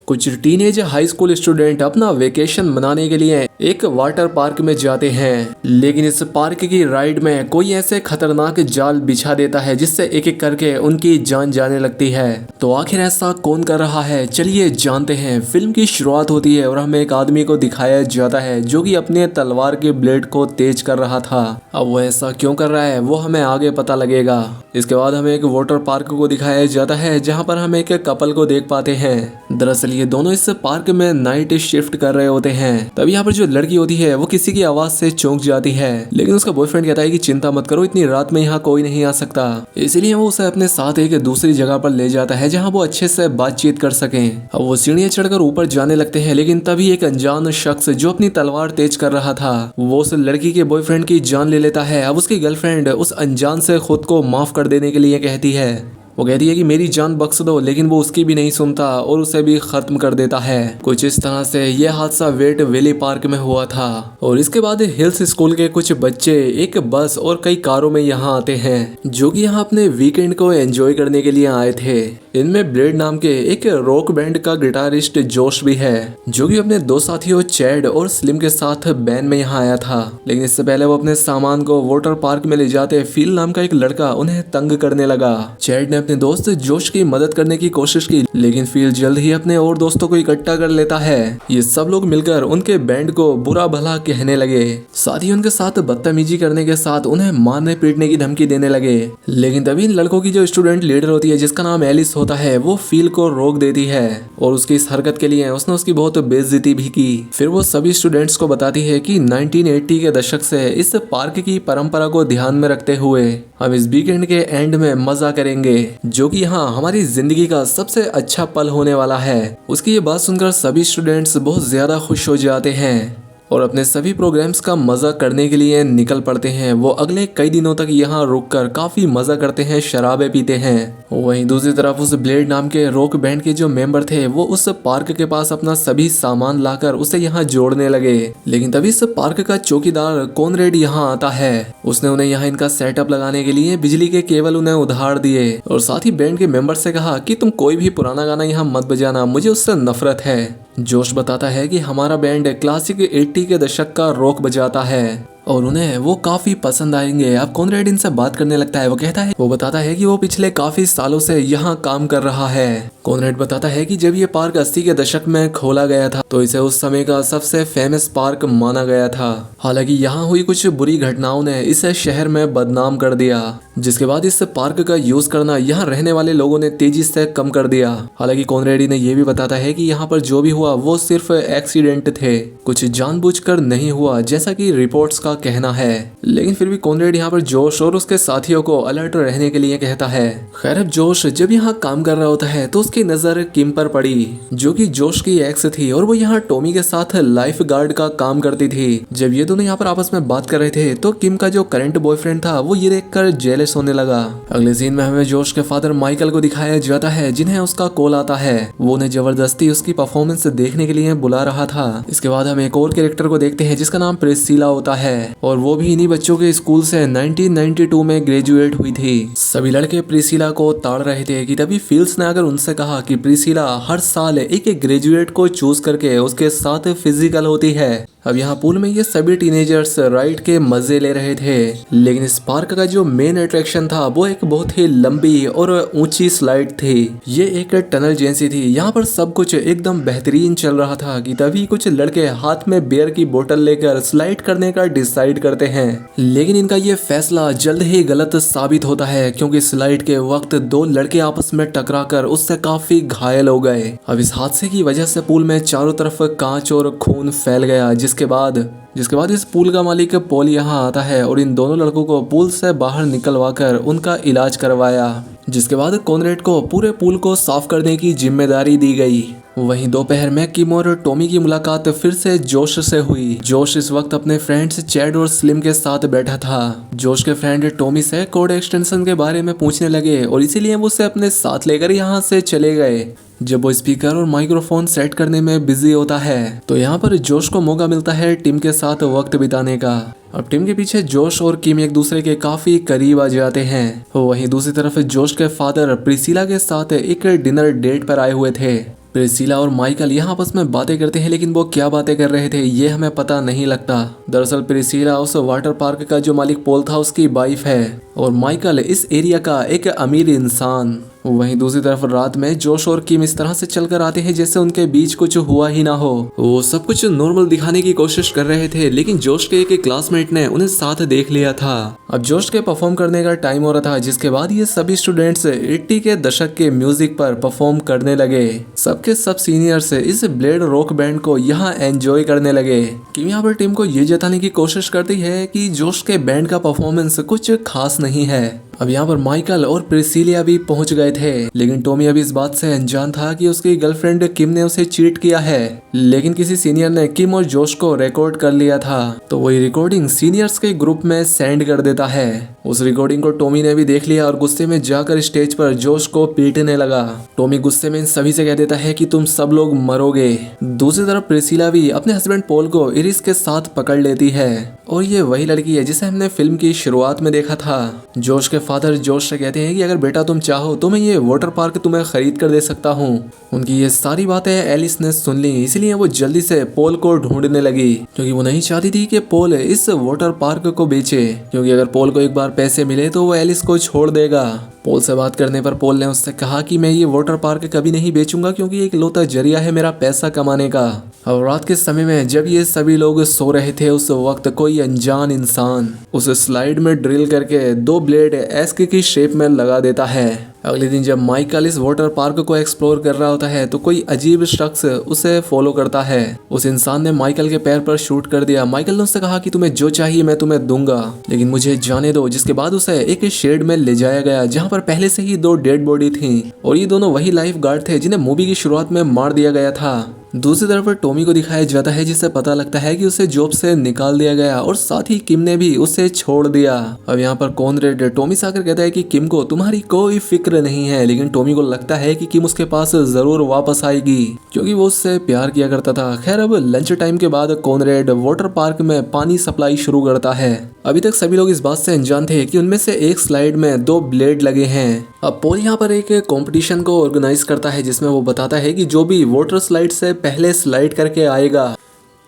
कुछ teenage high school student अपना vacation मनाने के लिए एक वाटर पार्क में जाते हैं, लेकिन इस पार्क की राइड में कोई ऐसे खतरनाक जाल बिछा देता है जिससे एक एक करके उनकी जान जाने लगती है। तो आखिर ऐसा कौन कर रहा है, चलिए जानते हैं। फिल्म की शुरुआत होती है और हमें एक आदमी को दिखाया जाता है जो कि अपने तलवार के ब्लेड को तेज कर रहा था। अब वो ऐसा क्यों कर रहा है वो हमें आगे पता लगेगा। इसके बाद हमें एक वाटर पार्क को दिखाया जाता है जहाँ पर हम एक कपल को देख पाते हैं। दरअसल ये दोनों इस पार्क में नाइट शिफ्ट कर रहे होते हैं। तभी यहाँ पर जो लड़की होती है वो किसी की आवाज से चौंक जाती है, लेकिन उसका बॉयफ्रेंड कहता है कि चिंता मत करो, इतनी रात में यहाँ कोई नहीं आ सकता। इसीलिए वो उसे अपने साथ एक दूसरी जगह पर ले जाता है जहाँ वो अच्छे से बातचीत कर सके। अब वो सीढ़ियाँ चढ़कर ऊपर जाने लगते हैं, लेकिन तभी एक अनजान शख्स जो अपनी तलवार तेज कर रहा था वो उस लड़की के बॉयफ्रेंड की जान ले लेता है। अब उसकी गर्लफ्रेंड उस अनजान से खुद को माफ कर देने के लिए कहती है। वो कहती है कि मेरी जान बख्श दो, लेकिन वो उसकी भी नहीं सुनता और उसे भी खत्म कर देता है। कुछ इस तरह से यह हादसा वेट वैली पार्क में हुआ था। और इसके बाद हिल्स स्कूल के कुछ बच्चे एक बस और कई कारों में यहाँ आते हैं, जो कि यहाँ अपने वीकेंड को एंजॉय करने के लिए आए थे। इनमें ब्लेड नाम के एक रॉक बैंड का गिटारिस्ट जोश भी है, जो कि अपने दो साथियों चैड और स्लिम के साथ बैंड में यहाँ आया था। लेकिन इससे पहले वो अपने सामान को वाटर पार्क में ले जाते फील नाम का एक लड़का उन्हें तंग करने लगा। चैड ने अपने दोस्त जोश की मदद करने की कोशिश की, लेकिन फील जल्द ही अपने और दोस्तों को इकट्ठा कर लेता है। ये सब लोग मिलकर उनके बैंड को बुरा भला कहने लगे, साथ ही उनके साथ बदतमीजी करने के साथ उन्हें मारने पीटने की धमकी देने लगे। लेकिन तभी इन लड़कों की जो स्टूडेंट लीडर होती है जिसका नाम एलिस होता है, वो फील को रोक देती है और उसकी इस हरकत के लिए उसने उसकी बहुत बेइज्जती भी की। फिर वो सभी स्टूडेंट्स को बताती है कि 1980 के दशक से इस पार्क की परंपरा को ध्यान में रखते हुए हम इस वीकेंड के एंड में मजा करेंगे, जो कि यहाँ हमारी जिंदगी का सबसे अच्छा पल होने वाला है। उसकी ये बात सुनकर सभी स्टूडेंट्स बहुत ज्यादा खुश हो जाते हैं और अपने सभी प्रोग्राम्स का मजा करने के लिए निकल पड़ते हैं। वो अगले कई दिनों तक यहाँ रुककर काफी मजा करते हैं, शराबें पीते हैं। वहीं दूसरी तरफ उस ब्लेड नाम के रॉक बैंड के जो मेंबर थे वो उस पार्क के पास अपना सभी सामान लाकर उसे यहाँ जोड़ने लगे। लेकिन तभी इस पार्क का चौकीदार कॉनरेड यहाँ आता है। उसने उन्हें यहाँ इनका सेटअप लगाने के लिए बिजली के केबल उन्हें उधार दिए और साथ ही बैंड के मेंबर से कहा कि तुम कोई भी पुराना गाना यहाँ मत बजाना, मुझे उससे नफरत है। जोश बताता है कि हमारा बैंड क्लासिक 80 के दशक का रॉक बजाता है और उन्हें वो काफी पसंद आएंगे। अब कॉनरेड इनसे बात करने लगता है। वो बताता है कि वो पिछले काफी सालों से यहाँ काम कर रहा है। कॉनरेड बताता है कि जब ये पार्क 80 के दशक में खोला गया था तो इसे उस समय का सबसे फेमस पार्क माना गया था। हालांकि यहाँ हुई कुछ बुरी घटनाओं ने इसे शहर में बदनाम कर दिया, जिसके बाद इस पार्क का यूज करना यहाँ रहने वाले लोगों ने तेजी से कम कर दिया। हालांकि कॉनरेड ने यह भी बताता है कि यहाँ पर जो भी हुआ वो सिर्फ एक्सीडेंट थे, कुछ जानबूझकर नहीं हुआ जैसा कि रिपोर्ट्स का कहना है। लेकिन फिर भी कॉनरेड यहाँ पर जोश और उसके साथियों को अलर्ट रहने के लिए कहता है। खैर अब जोश जब यहाँ काम कर रहा होता है तो उसकी नजर किम पर पड़ी, जो कि जोश की एक्स थी और वो यहाँ टॉमी के साथ लाइफ गार्ड का काम करती थी। जब ये दोनों यहाँ पर आपस में बात कर रहे थे तो किम का जो करंट बॉयफ्रेंड था वो ये देखकर जेलस होने लगा। अगले सीन में हमें जोश के फादर माइकल को दिखाया जाता है, जिन्हें उसका कॉल आता है। वो उन्हें जबरदस्ती उसकी परफॉर्मेंस देखने के लिए बुला रहा था। इसके बाद हम एक और कैरेक्टर को देखते हैं जिसका नाम प्रिसिला होता है और वो भी इन्हीं बच्चों के स्कूल से 1992 में ग्रेजुएट हुई थी। सभी लड़के प्रिसिला को ताड़ रहे थे कि तभी फील्स ने अगर उनसे कहा कि प्रिसिला हर साल एक ग्रेजुएट को चूज करके उसके साथ फिजिकल होती है। अब यहाँ पूल में ये सभी टीनेजर्स राइड के मजे ले रहे थे, लेकिन इस पार्क का जो मेन अट्रैक्शन था वो एक बहुत ही लंबी और ऊंची स्लाइड थी। ये एक टनल जैसी थी। यहाँ पर सब कुछ एकदम बेहतरीन चल रहा था कि तभी कुछ लड़के हाथ में बियर की बोतल लेकर स्लाइड करने का डिसाइड करते हैं। लेकिन इनका ये फैसला जल्द ही गलत साबित होता है, क्योंकि स्लाइड के वक्त दो लड़के आपस में टकराकर उससे काफी घायल हो गए। अब इस हादसे की वजह से पूल में चारों तरफ कांच और खून फैल गया, जिसके बाद इस पूल का मालिक पॉल यहाँ आता है और इन दोनों लड़कों को पूल से बाहर निकलवाकर उनका इलाज करवाया। जिसके बाद कॉनरेड को पूरे पूल को साफ करने की जिम्मेदारी दी गई। वहीं दोपहर में किम और टॉमी की मुलाकात फिर से जोश से हुई। जोश इस वक्त अपने फ्रेंड्स चैड और स्लिम के साथ बैठा था। जोश के फ्रेंड टॉमी से कोड एक्सटेंशन के बारे में पूछने लगे और इसीलिए वो उसे अपने साथ लेकर यहाँ से चले गए। जब वो स्पीकर और माइक्रोफोन सेट करने में बिजी होता है तो यहाँ पर जोश को मौका मिलता है टिम के साथ वक्त बिताने का। अब टिम के पीछे जोश और किम एक दूसरे के काफी करीब आ जाते हैं। वहीं दूसरी तरफ जोश के फादर प्रिसिला के साथ एक डिनर डेट पर आए हुए थे। प्रिसिला और माइकल यहाँ आपस में बातें करते हैं, लेकिन वो क्या बातें कर रहे थे ये हमें पता नहीं लगता। दरअसल प्रिसिला उस वाटर पार्क का जो मालिक पोल था उसकी वाइफ है और माइकल इस एरिया का एक अमीर इंसान। वहीं दूसरी तरफ रात में जोश और किम इस तरह से चलकर आते हैं जैसे उनके बीच कुछ हुआ ही ना हो। वो सब कुछ नॉर्मल दिखाने की कोशिश कर रहे थे, लेकिन जोश के एक क्लासमेट ने उन्हें साथ देख लिया था। अब जोश के परफॉर्म करने का टाइम हो रहा था, जिसके बाद ये सभी स्टूडेंट्स 80 के दशक के म्यूजिक पर परफॉर्म करने लगे। सबके सब सीनियर्स इस ब्लेड रॉक बैंड को यहाँ एंजॉय करने लगे। किम यहाँ पर टीम को ये जताने की कोशिश करती है कि जोश के बैंड का परफॉर्मेंस कुछ खास नहीं है। अब यहाँ पर माइकल और प्रिसिलिया भी पहुंच गए थे, लेकिन टॉमी अभी इस बात से अनजान था कि उसकी गर्लफ्रेंड किम ने उसे चीट किया है। लेकिन किसी सीनियर ने किम और जोश को रिकॉर्ड कर लिया था, तो वही रिकॉर्डिंग सीनियर्स के ग्रुप में सेंड कर देता है। उस रिकॉर्डिंग को टॉमी ने भी देख लिया और गुस्से में जाकर स्टेज पर जोश को पीटने लगा। टॉमी गुस्से में इन सभी से कह देता है कि तुम सब लोग मरोगे। दूसरी तरफ प्रिसिला भी अपने हस्बैंड पोल को इरिस के साथ पकड़ लेती है और ये वही लड़की है जिसे हमने फिल्म की शुरुआत में देखा था। जोश के फादर जोश से कहते हैं कि अगर बेटा तुम चाहो तो मैं ये वाटर पार्क तुम्हें खरीद कर दे सकता हूँ। उनकी ये सारी बातें एलिस ने सुन ली, इसलिए वो जल्दी से पोल को ढूंढने लगी, क्योंकि वो नहीं चाहती थी कि पोल इस वाटर पार्क को बेचे, क्योंकि अगर पोल को एक बार पैसे मिले तो वो एलिस को छोड़ देगा। पोल से बात करने पर पोल ने उससे कहा कि मैं ये वाटर पार्क कभी नहीं बेचूंगा, क्योंकि एक इकलौता जरिया है मेरा पैसा कमाने का। और रात के समय में जब ये सभी लोग सो रहे थे, उस वक्त कोई अनजान इंसान उस स्लाइड में ड्रिल करके 2 ब्लेड एस्क की शेप में लगा देता है। अगले दिन जब माइकल इस वाटर पार्क को एक्सप्लोर कर रहा होता है तो कोई अजीब शख्स उसे फॉलो करता है। उस इंसान ने माइकल के पैर पर शूट कर दिया। माइकल ने उससे कहा कि तुम्हें जो चाहिए मैं तुम्हें दूंगा, लेकिन मुझे जाने दो। जिसके बाद उसे एक शेड में ले जाया गया जहाँ पर पहले से ही 2 डेड बॉडी थी और ये दोनों वही लाइफ गार्ड थे जिन्हें मूवी की शुरुआत में मार दिया गया था। दूसरी तरफ टॉमी को दिखाया जाता है, जिससे पता लगता है कि उसे जॉब से निकाल दिया गया और साथ ही किम ने भी उसे छोड़ दिया। अब यहाँ पर कॉनरेड टॉमी से आकर कहता है कि किम को तुम्हारी कोई फिक्र नहीं है, लेकिन टॉमी को लगता है कि किम उसके पास जरूर वापस आएगी, क्योंकि वो उससे प्यार किया करता था। खैर अब लंच टाइम के बाद कॉनरेड वाटर पार्क में पानी सप्लाई शुरू करता है। अभी तक सभी लोग इस बात से अनजान थे कि उनमें से एक स्लाइड में 2 ब्लेड लगे हैं। अब पोल यहाँ पर एक कंपटीशन को ऑर्गेनाइज करता है, जिसमें वो बताता है कि जो भी वाटर स्लाइड से पहले स्लाइड करके आएगा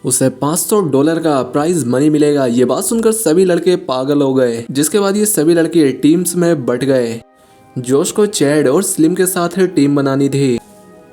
उसे $500 का प्राइज मनी मिलेगा। ये बात सुनकर सभी लड़के पागल हो गए, जिसके बाद ये सभी लड़के टीम्स में बट गए। जोश को चैड और स्लिम के साथ टीम बनानी थी,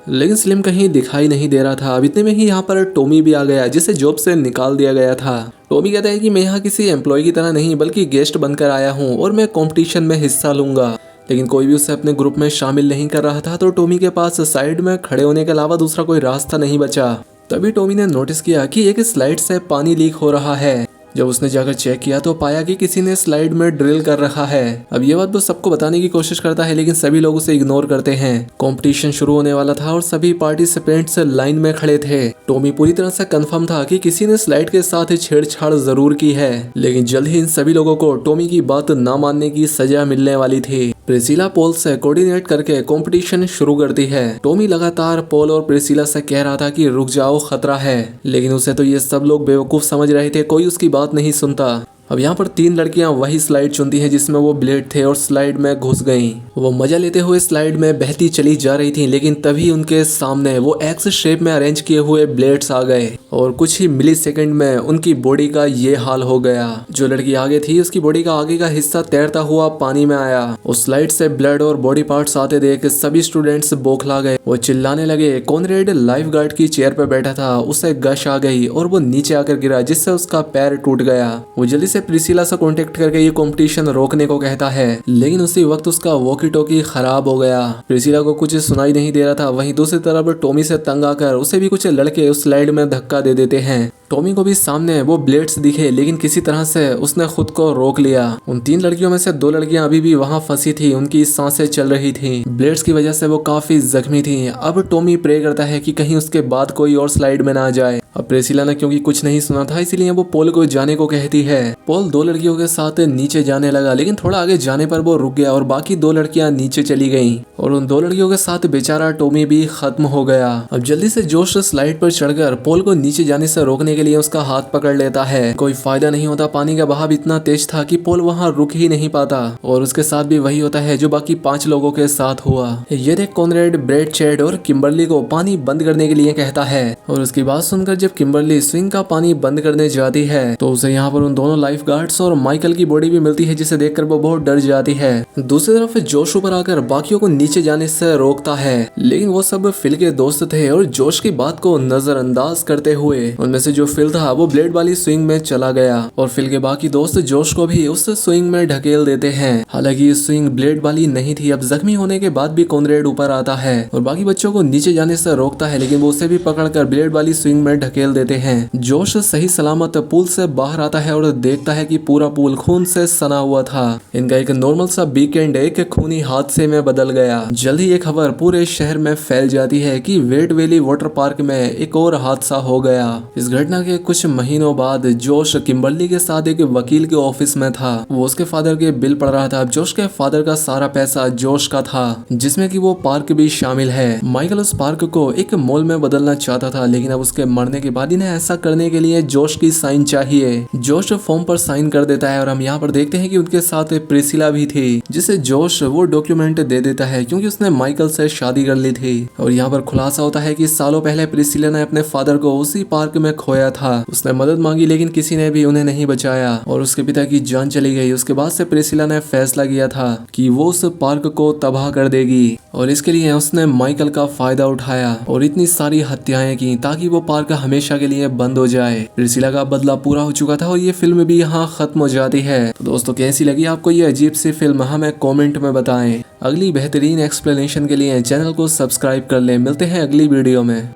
लेकिन स्लिम कहीं दिखाई नहीं दे रहा था। अब इतने में ही यहाँ पर टॉमी भी आ गया, जिसे जॉब से निकाल दिया गया था। टॉमी कहता है कि मैं यहाँ किसी एम्प्लॉय की तरह नहीं बल्कि गेस्ट बनकर आया हूँ और मैं कंपटीशन में हिस्सा लूंगा, लेकिन कोई भी उसे अपने ग्रुप में शामिल नहीं कर रहा था। तो टॉमी के पास साइड में खड़े होने के अलावा दूसरा कोई रास्ता नहीं बचा। तभी टॉमी ने नोटिस किया कि एक स्लाइड से पानी लीक हो रहा है। जब उसने जाकर चेक किया तो पाया कि किसी ने स्लाइड में ड्रिल कर रखा है। अब ये बात वो सबको बताने की कोशिश करता है, लेकिन सभी लोग उसे इग्नोर करते हैं। कंपटीशन शुरू होने वाला था और सभी पार्टिसिपेंट्स लाइन में खड़े थे। टॉमी पूरी तरह से कंफर्म था कि किसी ने स्लाइड के साथ छेड़छाड़ जरूर की है, लेकिन जल्द ही इन सभी लोगों को टॉमी की बात ना मानने की सजा मिलने वाली थी। प्रिसिला पोल से कोऑर्डिनेट करके कंपटीशन शुरू करती है। टॉमी लगातार पोल और प्रिसिला से कह रहा था कि रुक जाओ, खतरा है, लेकिन उसे तो ये सब लोग बेवकूफ समझ रहे थे, कोई उसकी बात नहीं सुनता। अब यहाँ पर 3 लड़कियां वही स्लाइड चुनती हैं जिसमें वो ब्लेड थे और स्लाइड में घुस गईं। वो मजा लेते हुए स्लाइड में बहती चली जा रही थी, लेकिन तभी उनके सामने वो एक्स शेप में अरेंज किए हुए ब्लेड्स आ गए और कुछ ही मिली सेकेंड में उनकी बॉडी का ये हाल हो गया। जो लड़की आगे थी उसकी बॉडी का आगे का हिस्सा तैरता हुआ पानी में आया। उस स्लाइड से ब्लड और बॉडी पार्ट्स आते देख सभी स्टूडेंट्स बौखला गए। वो चिल्लाने लगे। कॉनरेड लाइफ गार्ड की चेयर पर बैठा था, उसे गश आ गई और वो नीचे आकर गिरा, जिससे उसका पैर टूट गया। वो जल्दी से प्रिसिला से कांटेक्ट करके ये कंपटीशन रोकने को कहता है, लेकिन उसी वक्त उसका वॉकी टॉकी खराब हो गया। प्रिसिला को कुछ सुनाई नहीं दे रहा था। वहीं दूसरी तरफ टॉमी से तंग आकर उसे भी कुछ लड़के उस स्लाइड में धक्का दे देते हैं। टॉमी को भी सामने वो ब्लेड्स दिखे, लेकिन किसी तरह से उसने खुद को रोक लिया। उन 3 लड़कियों में से 2 लड़कियां अभी भी वहां फंसी थी, उनकी सांसें चल रही थी। ब्लेड्स की वजह से वो काफी जख्मी थी। अब टॉमी प्रे करता है कि कहीं उसके बाद कोई और स्लाइड में ना जाए। अब प्रिसिला ने क्योंकि कुछ नहीं सुना था, इसलिए वो पोल को जाने को कहती है। पोल 2 लड़कियों के साथ नीचे जाने लगा, लेकिन थोड़ा आगे जाने पर वो रुक गया और बाकी 2 लड़कियां नीचे चली गईं और उन 2 लड़कियों के साथ बेचारा टॉमी भी खत्म हो गया। अब जल्दी से जोश स्लाइड पर चढ़कर पोल को नीचे जाने से रोकने के के लिए उसका हाथ पकड़ लेता है। कोई फायदा नहीं होता, पानी का बहाव इतना तेज था कि पोल वहाँ रुक ही नहीं पाता और उसके साथ भी वही होता है जो बाकी 5 लोगों के साथ हुआ। ये देख कॉनरेड ब्रैड, चैड और किम्बरली को पानी बंद करने के लिए कहता है और उसकी बात सुनकर जब किम्बरली स्विंग का पानी बंद करने जाती है तो उसे यहाँ पर उन दोनों लाइफ गार्ड्स और माइकल की बॉडी भी मिलती है, जिसे देखकर वो बहुत डर जाती है। दूसरी तरफ जोश ऊपर आकर बाकियों को नीचे जाने से रोकता है, लेकिन वो सब फिल के दोस्त थे और जोश की बात को नजरअंदाज करते हुए उनमें से जो फिल था वो ब्लेड वाली स्विंग में चला गया और फिल के बाकी दोस्त जोश को भी उस स्विंग में ढकेल देते हैं। हालांकि ये स्विंग ब्लेड वाली नहीं थी। अब जख्मी होने के बाद भी कॉनरेड ऊपर आता है और बाकी बच्चों को नीचे जाने से रोकता है, लेकिन वो उसे भी पकड़कर ब्लेड वाली स्विंग में ढकेल देते हैं। जोश सही सलामत पूल से बाहर आता है और देखता है कि पूरा पूल खून से सना हुआ था। इनका एक नॉर्मल सा वीकेंड एक खूनी हादसे में बदल गया। जल्द ही ये खबर पूरे शहर में फैल जाती है कि वेड वैली वाटर पार्क में एक और हादसा हो गया। इस घटना के कुछ महीनों बाद जोश किम्बरली के साथ एक वकील के ऑफिस में था। वो उसके फादर के बिल पढ़ रहा था। जोश के फादर का सारा पैसा जोश का था, जिसमें कि वो पार्क भी शामिल है। माइकल उस पार्क को एक मॉल में बदलना चाहता था, लेकिन अब उसके मरने के बाद इन्हें ऐसा करने के लिए जोश की साइन चाहिए। जोश फॉर्म पर साइन कर देता है और हम यहाँ पर देखते हैं कि उनके साथ प्रिसिला भी थी, जिसे जोश वो डॉक्यूमेंट दे देता है क्योंकि उसने माइकल से शादी कर ली थी। और यहाँ पर खुलासा होता है कि सालों पहले प्रिसिला ने अपने फादर को उसी पार्क में खोया था। उसने मदद मांगी लेकिन किसी ने भी उन्हें नहीं बचाया और उसके पिता की जान चली गई। उसके बाद से प्रिसिला ने फैसला किया था कि वो उस पार्क को तबाह कर देगी और इसके लिए उसने माइकल का फायदा उठाया और इतनी सारी हत्याएं की ताकि वो पार्क हमेशा के लिए बंद हो जाए। प्रिसिला का बदला पूरा हो चुका था और ये फिल्म भी यहाँ खत्म हो जाती है। तो दोस्तों कैसी लगी आपको ये अजीब सी फिल्म, हमें कमेंट में बताएं। अगली बेहतरीन एक्सप्लेनेशन के लिए चैनल को सब्सक्राइब कर लें। मिलते हैं अगली वीडियो में।